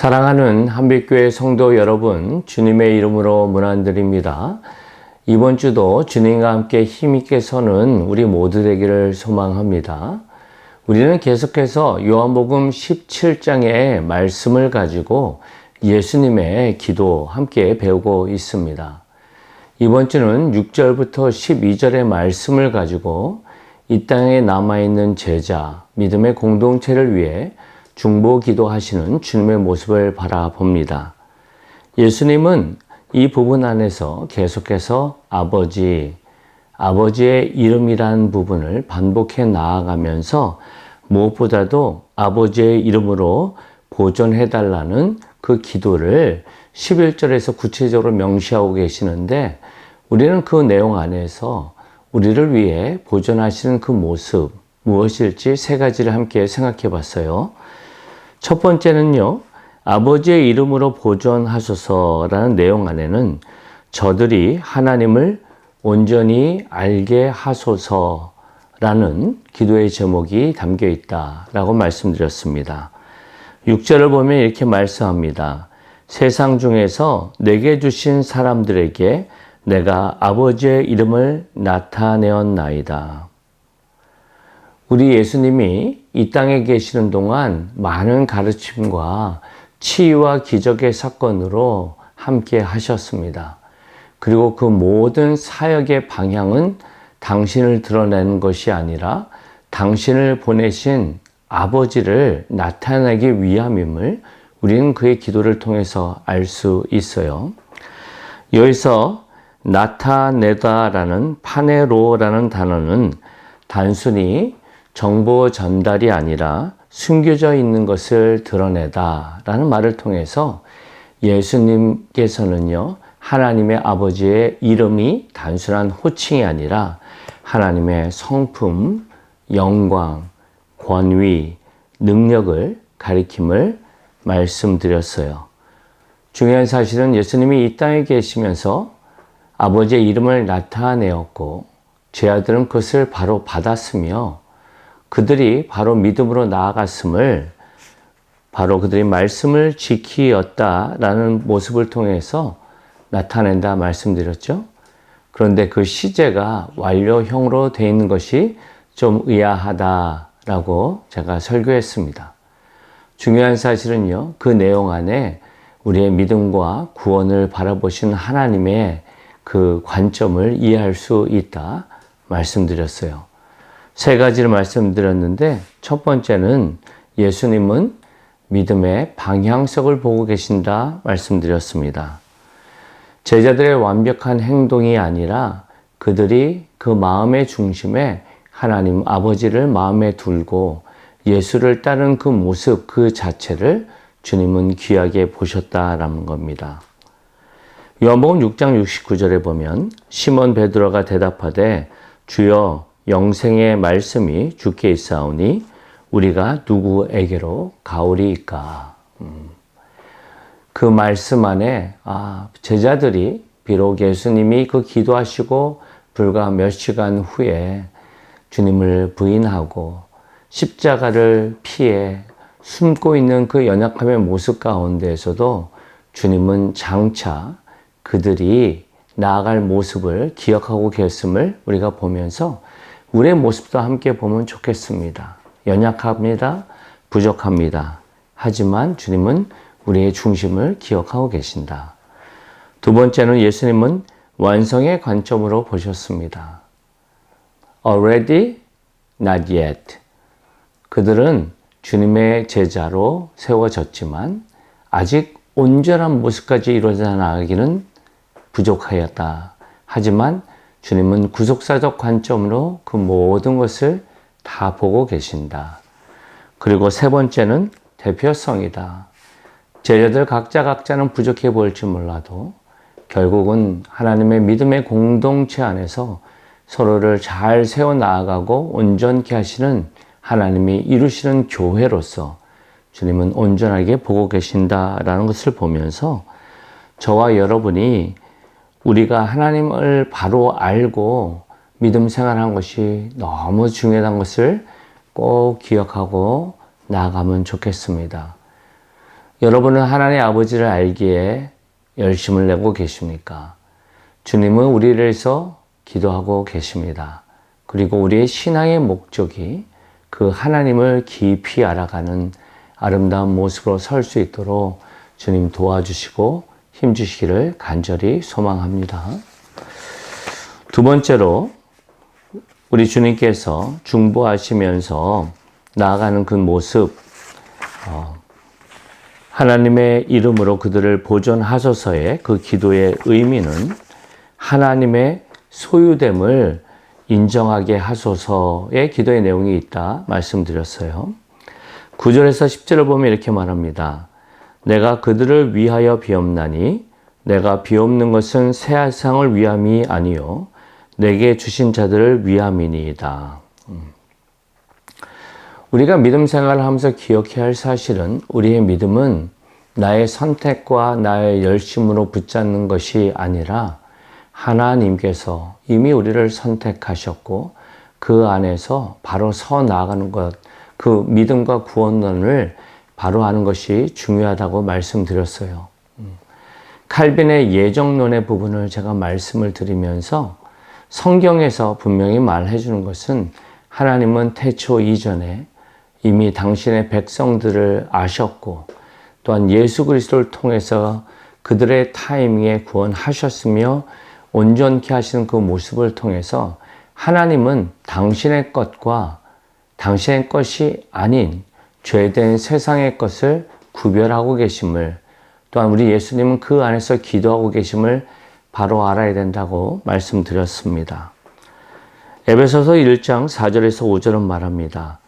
사랑하는 한빛교회 성도 여러분, 주님의 이름으로 문안드립니다. 이번 주도 주님과 함께 힘있게 서는 우리 모두 되기를 소망합니다. 우리는 계속해서 요한복음 17장의 말씀을 가지고 예수님의 기도 함께 배우고 있습니다. 이번 주는 6절부터 12절의 말씀을 가지고 이 땅에 남아있는 제자, 믿음의 공동체를 위해 중보 기도하시는 주님의 모습을 바라봅니다. 예수님은 이 부분 안에서 계속해서 아버지의 이름이란 부분을 반복해 나아가면서 무엇보다도 아버지의 이름으로 보존해달라는 그 기도를 11절에서 구체적으로 명시하고 계시는데, 우리는 그 내용 안에서 우리를 위해 보존하시는 그 모습 무엇일지 세 가지를 함께 생각해 봤어요. 첫 번째는요, 아버지의 이름으로 보존하소서라는 내용 안에는 저들이 하나님을 온전히 알게 하소서라는 기도의 제목이 담겨 있다라고 말씀드렸습니다. 6절을 보면 이렇게 말씀합니다. 세상 중에서 내게 주신 사람들에게 내가 아버지의 이름을 나타내었나이다. 우리 예수님이 이 땅에 계시는 동안 많은 가르침과 치유와 기적의 사건으로 함께 하셨습니다. 그리고 그 모든 사역의 방향은 당신을 드러내는 것이 아니라 당신을 보내신 아버지를 나타내기 위함임을 우리는 그의 기도를 통해서 알 수 있어요. 여기서 나타내다라는 파네로라는 단어는 단순히 정보 전달이 아니라 숨겨져 있는 것을 드러내다 라는 말을 통해서 예수님께서는요, 하나님의 아버지의 이름이 단순한 호칭이 아니라 하나님의 성품, 영광, 권위, 능력을 가리킴을 말씀드렸어요. 중요한 사실은 예수님이 이 땅에 계시면서 아버지의 이름을 나타내었고 제자들은 그것을 바로 받았으며 그들이 바로 믿음으로 나아갔음을, 바로 그들이 말씀을 지키었다라는 모습을 통해서 나타낸다 말씀드렸죠. 그런데 그 시제가 완료형으로 되어 있는 것이 좀 의아하다라고 제가 설교했습니다. 중요한 사실은요, 그 내용 안에 우리의 믿음과 구원을 바라보신 하나님의 그 관점을 이해할 수 있다 말씀드렸어요. 세 가지를 말씀드렸는데, 첫 번째는 예수님은 믿음의 방향성을 보고 계신다 말씀드렸습니다. 제자들의 완벽한 행동이 아니라 그들이 그 마음의 중심에 하나님 아버지를 마음에 두고 예수를 따른 그 모습 그 자체를 주님은 귀하게 보셨다라는 겁니다. 요한복음 6장 69절에 보면 시몬 베드로가 대답하되 주여 영생의 말씀이 주께 있사오니 우리가 누구에게로 가오리이까. 그 말씀 안에 제자들이 비록 예수님이 그 기도하시고 불과 몇 시간 후에 주님을 부인하고 십자가를 피해 숨고 있는 그 연약함의 모습 가운데에서도 주님은 장차 그들이 나아갈 모습을 기억하고 계심을 우리가 보면서 우리의 모습도 함께 보면 좋겠습니다. 연약합니다. 부족합니다. 하지만 주님은 우리의 중심을 기억하고 계신다. 두 번째는 예수님은 완성의 관점으로 보셨습니다. Already, not yet. 그들은 주님의 제자로 세워졌지만 아직 온전한 모습까지 이루어져 나가기는 부족하였다. 하지만 주님은 구속사적 관점으로 그 모든 것을 다 보고 계신다. 그리고 세 번째는 대표성이다. 제자들 각자는 부족해 보일지 몰라도 결국은 하나님의 믿음의 공동체 안에서 서로를 잘 세워나가고 온전케 하시는 하나님이 이루시는 교회로서 주님은 온전하게 보고 계신다라는 것을 보면서 저와 여러분이 우리가 하나님을 바로 알고 믿음 생활한 것이 너무 중요한 것을 꼭 기억하고 나아가면 좋겠습니다. 여러분은 하나님 아버지를 알기에 열심을 내고 계십니까? 주님은 우리를 위해서 기도하고 계십니다. 그리고 우리의 신앙의 목적이 그 하나님을 깊이 알아가는 아름다운 모습으로 설 수 있도록 주님 도와주시고 힘주시기를 간절히 소망합니다. 두 번째로 우리 주님께서 중보하시면서 나아가는 그 모습, 하나님의 이름으로 그들을 보존하소서의 그 기도의 의미는 하나님의 소유됨을 인정하게 하소서의 기도의 내용이 있다 말씀드렸어요. 9절에서 10절을 보면 이렇게 말합니다. 내가 그들을 위하여 비옵나니 내가 비옵는 것은 새 세상을 위함이 아니요 내게 주신 자들을 위함이니이다. 우리가 믿음 생활을 하면서 기억해야 할 사실은 우리의 믿음은 나의 선택과 나의 열심으로 붙잡는 것이 아니라 하나님께서 이미 우리를 선택하셨고 그 안에서 바로 서 나아가는 것, 그 믿음과 구원론을 바로 하는 것이 중요하다고 말씀드렸어요. 칼빈의 예정론의 부분을 제가 말씀을 드리면서 성경에서 분명히 말해 주는 것은 하나님은 태초 이전에 이미 당신의 백성들을 아셨고 또한 예수 그리스도를 통해서 그들의 타이밍에 구원하셨으며 온전케 하시는 그 모습을 통해서 하나님은 당신의 것과 당신의 것이 아닌 죄된 세상의 것을 구별하고 계심을, 또한 우리 예수님은 그 안에서 기도하고 계심을 바로 알아야 된다고 말씀드렸습니다. 에베소서 1장 4절에서 5절은 말합니다.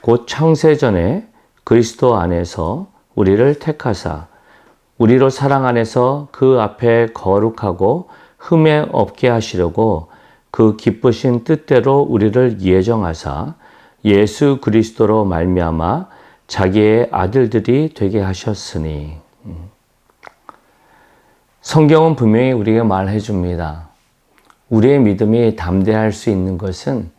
곧 창세전에 그리스도 안에서 우리를 택하사 우리로 사랑 안에서 그 앞에 거룩하고 흠에 없게 하시려고 그 기쁘신 뜻대로 우리를 예정하사 예수 그리스도로 말미암아 자기의 아들들이 되게 하셨으니. 성경은 분명히 우리에게 말해 줍니다. 우리의 믿음이 담대할 수 있는 것은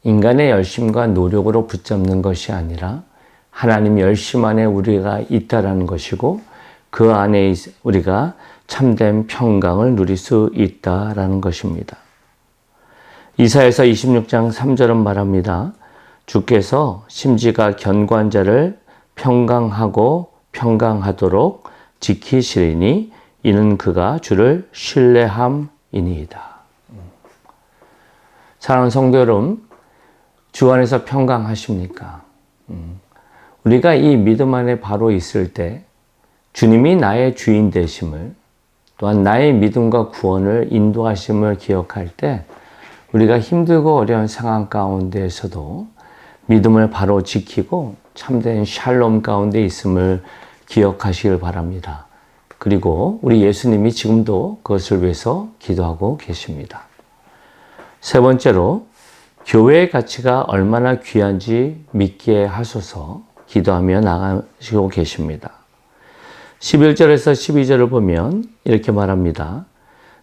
인간의 열심과 노력으로 붙잡는 것이 아니라 하나님 열심 안에 우리가 있다라는 것이고 그 안에 우리가 참된 평강을 누릴 수 있다라는 것입니다. 이사야서 26장 3절은 말합니다. 주께서 심지가 견고한 자를 평강하고 평강하도록 지키시리니 이는 그가 주를 신뢰함이니이다. 사랑하는 성도 여러분, 주 안에서 평강하십니까? 우리가 이 믿음 안에 바로 있을 때 주님이 나의 주인 되심을, 또한 나의 믿음과 구원을 인도하심을 기억할 때 우리가 힘들고 어려운 상황 가운데에서도 믿음을 바로 지키고 참된 샬롬 가운데 있음을 기억하시길 바랍니다. 그리고 우리 예수님이 지금도 그것을 위해서 기도하고 계십니다. 세 번째로 교회의 가치가 얼마나 귀한지 믿게 하소서 기도하며 나가시고 계십니다. 11절에서 12절을 보면 이렇게 말합니다.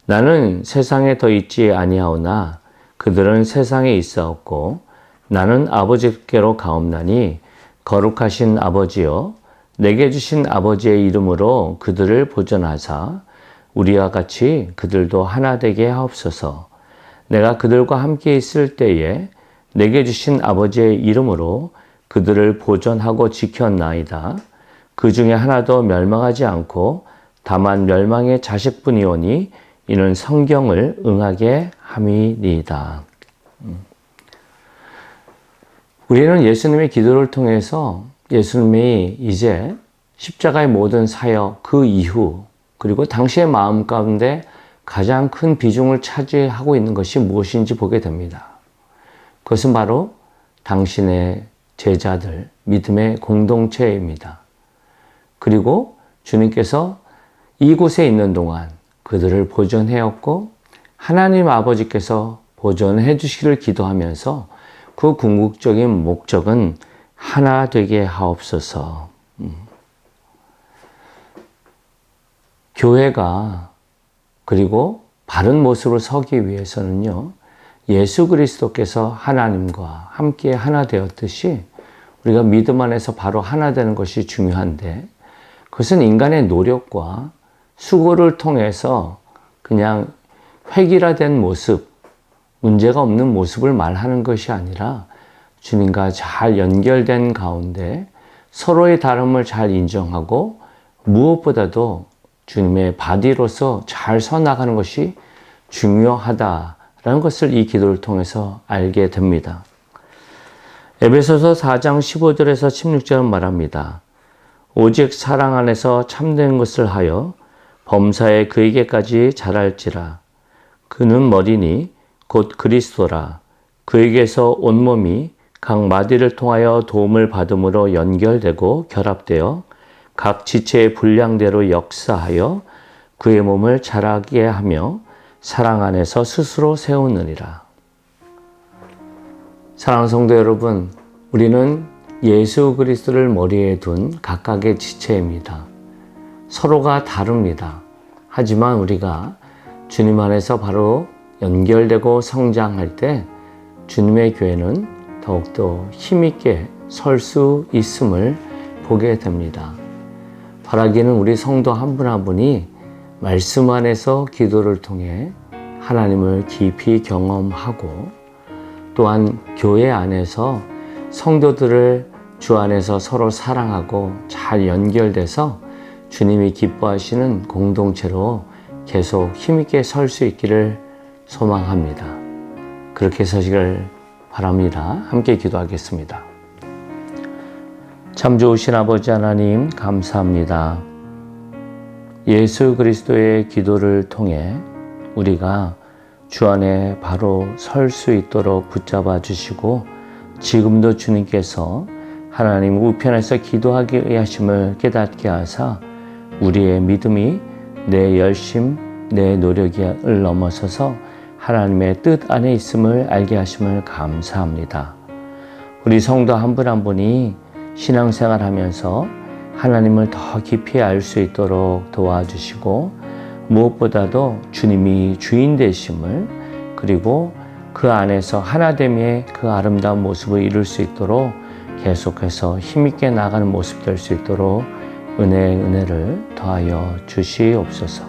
나는 세상에 더 있지 아니하오나 그들은 세상에 있사옵고 나는 아버지께로 가옵나니 거룩하신 아버지여 내게 주신 아버지의 이름으로 그들을 보존하사 우리와 같이 그들도 하나 되게 하옵소서. 내가 그들과 함께 있을 때에 내게 주신 아버지의 이름으로 그들을 보존하고 지켰나이다. 그 중에 하나도 멸망하지 않고 다만 멸망의 자식뿐이오니 이는 성경을 응하게 함이니이다. 우리는 예수님의 기도를 통해서 예수님이 이제 십자가의 모든 사역 그 이후 그리고 당시의 마음 가운데 가장 큰 비중을 차지하고 있는 것이 무엇인지 보게 됩니다. 그것은 바로 당신의 제자들, 믿음의 공동체입니다. 그리고 주님께서 이곳에 있는 동안 그들을 보존해왔고 하나님 아버지께서 보존해 주시기를 기도하면서 그 궁극적인 목적은 하나 되게 하옵소서. 교회가 그리고 바른 모습으로 서기 위해서는요, 예수 그리스도께서 하나님과 함께 하나 되었듯이 우리가 믿음 안에서 바로 하나 되는 것이 중요한데 그것은 인간의 노력과 수고를 통해서 그냥 획일화된 모습, 문제가 없는 모습을 말하는 것이 아니라 주님과 잘 연결된 가운데 서로의 다름을 잘 인정하고 무엇보다도 주님의 바디로서 잘 서나가는 것이 중요하다라는 것을 이 기도를 통해서 알게 됩니다. 에베소서 4장 15절에서 16절은 말합니다. 오직 사랑 안에서 참된 것을 하여 범사에 그에게까지 자랄지라. 그는 머리니 곧 그리스도라. 그에게서 온몸이 각 마디를 통하여 도움을 받음으로 연결되고 결합되어 각 지체의 분량대로 역사하여 그의 몸을 자라게 하며 사랑 안에서 스스로 세우느니라. 사랑하는 성도 여러분, 우리는 예수 그리스도를 머리에 둔 각각의 지체입니다. 서로가 다릅니다. 하지만 우리가 주님 안에서 바로 연결되고 성장할 때 주님의 교회는 더욱더 힘있게 설 수 있음을 보게 됩니다. 바라기는 우리 성도 한 분 한 분이 말씀 안에서 기도를 통해 하나님을 깊이 경험하고 또한 교회 안에서 성도들을 주 안에서 서로 사랑하고 잘 연결돼서 주님이 기뻐하시는 공동체로 계속 힘있게 설 수 있기를 소망합니다. 그렇게 서시길 바랍니다. 함께 기도하겠습니다. 참 좋으신 아버지 하나님 감사합니다. 예수 그리스도의 기도를 통해 우리가 주 안에 바로 설 수 있도록 붙잡아 주시고 지금도 주님께서 하나님 우편에서 기도하게 의하심을 깨닫게 하사 우리의 믿음이 내 열심, 내 노력을 넘어서서 하나님의 뜻 안에 있음을 알게 하심을 감사합니다. 우리 성도 한 분 한 분이 신앙생활 하면서 하나님을 더 깊이 알 수 있도록 도와주시고 무엇보다도 주님이 주인 되심을 그리고 그 안에서 하나됨의 그 아름다운 모습을 이룰 수 있도록 계속해서 힘있게 나가는 모습 될 수 있도록 은혜를 더하여 주시옵소서.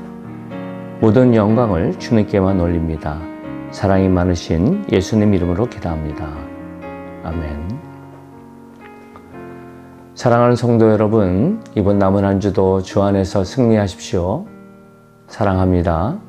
모든 영광을 주님께만 올립니다. 사랑이 많으신 예수님 이름으로 기도합니다. 아멘. 사랑하는 성도 여러분, 이번 남은 한 주도 주 안에서 승리하십시오. 사랑합니다.